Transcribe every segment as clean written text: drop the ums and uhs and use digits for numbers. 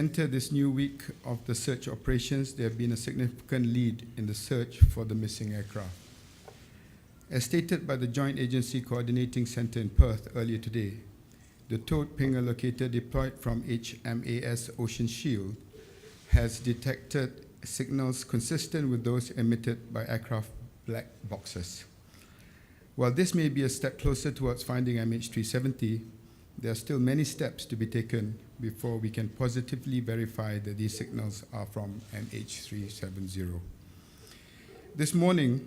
enter this new week of the search operations, there have been a significant lead in the search for the missing aircraft. As stated by the Joint Agency Coordinating Centre in Perth earlier today, the towed pinger locator deployed from HMAS Ocean Shield has detected signals consistent with those emitted by aircraft black boxes. While this may be a step closer towards finding MH370, there are still many steps to be taken before we can positively verify that these signals are from MH370. This morning,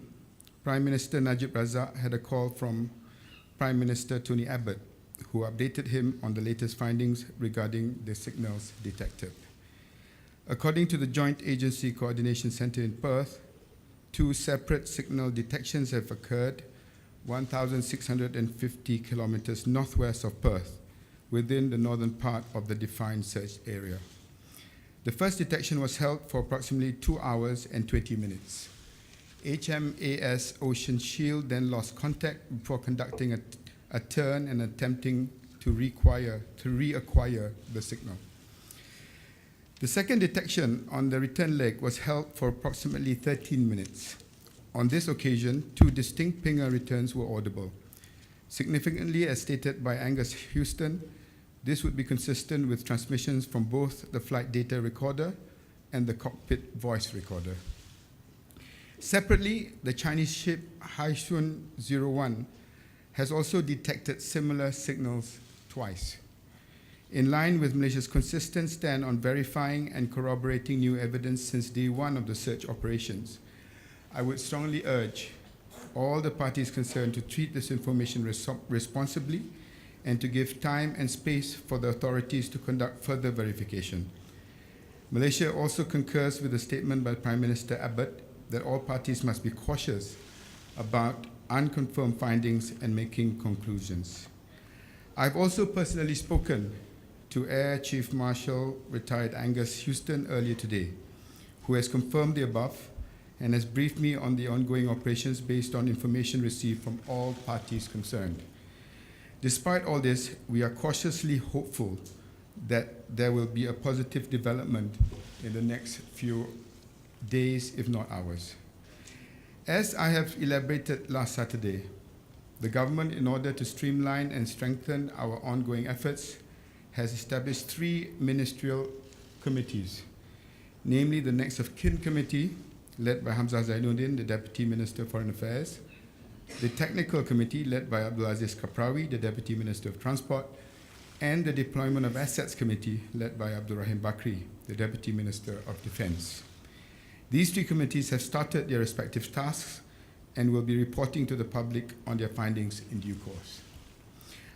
Prime Minister Najib Razak had a call from Prime Minister Tony Abbott, who updated him on the latest findings regarding the signals detected. According to the Joint Agency Coordination Centre in Perth, 2 separate signal detections have occurred 1,650 kilometers northwest of Perth, within the northern part of the defined search area. The first detection was held for approximately 2 hours and 20 minutes. HMAS Ocean Shield then lost contact before conducting a turn and attempting to reacquire the signal. The second detection on the return leg was held for approximately 13 minutes. On this occasion, 2 distinct pinger returns were audible. Significantly, as stated by Angus Houston, this would be consistent with transmissions from both the flight data recorder and the cockpit voice recorder. Separately, the Chinese ship Hishammuddin has also detected similar signals twice. In line with Malaysia's consistent stand on verifying and corroborating new evidence since day one of the search operations, I would strongly urge all the parties concerned to treat this information responsibly and to give time and space for the authorities to conduct further verification. Malaysia also concurs with the statement by Prime Minister Abbott that all parties must be cautious about unconfirmed findings and making conclusions. I've also personally spoken to Air Chief Marshal retired Angus Houston earlier today, who has confirmed the above and has briefed me on the ongoing operations based on information received from all parties concerned. Despite all this, we are cautiously hopeful that there will be a positive development in the next few days, if not hours. As I have elaborated last Saturday, the government, in order to streamline and strengthen our ongoing efforts, has established 3 ministerial committees, namely the Next of Kin Committee, led by Hamzah Zainuddin, the Deputy Minister of Foreign Affairs, the Technical Committee, led by Abdul Aziz Kaprawi, the Deputy Minister of Transport, and the Deployment of Assets Committee, led by Abdul Rahim Bakri, the Deputy Minister of Defence. These 3 committees have started their respective tasks and will be reporting to the public on their findings in due course.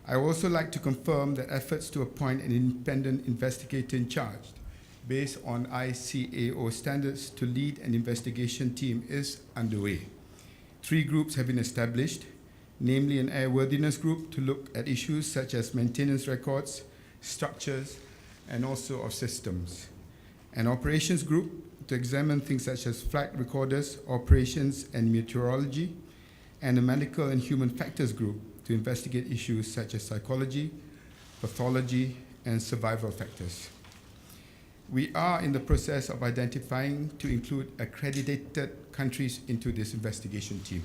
I would also like to confirm that efforts to appoint an independent investigator in charge based on ICAO standards to lead an investigation team is underway. 3 groups have been established, namely an airworthiness group to look at issues such as maintenance records, structures, and also of systems. An operations group to examine things such as flight recorders, operations, and meteorology, and a medical and human factors group to investigate issues such as psychology, pathology, and survival factors. We are in the process of identifying to include accredited countries into this investigation team.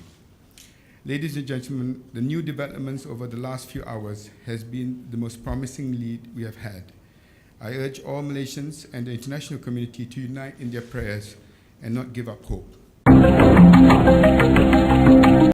Ladies and gentlemen, the new developments over the last few hours has been the most promising lead we have had. I urge all Malaysians and the international community to unite in their prayers and not give up hope.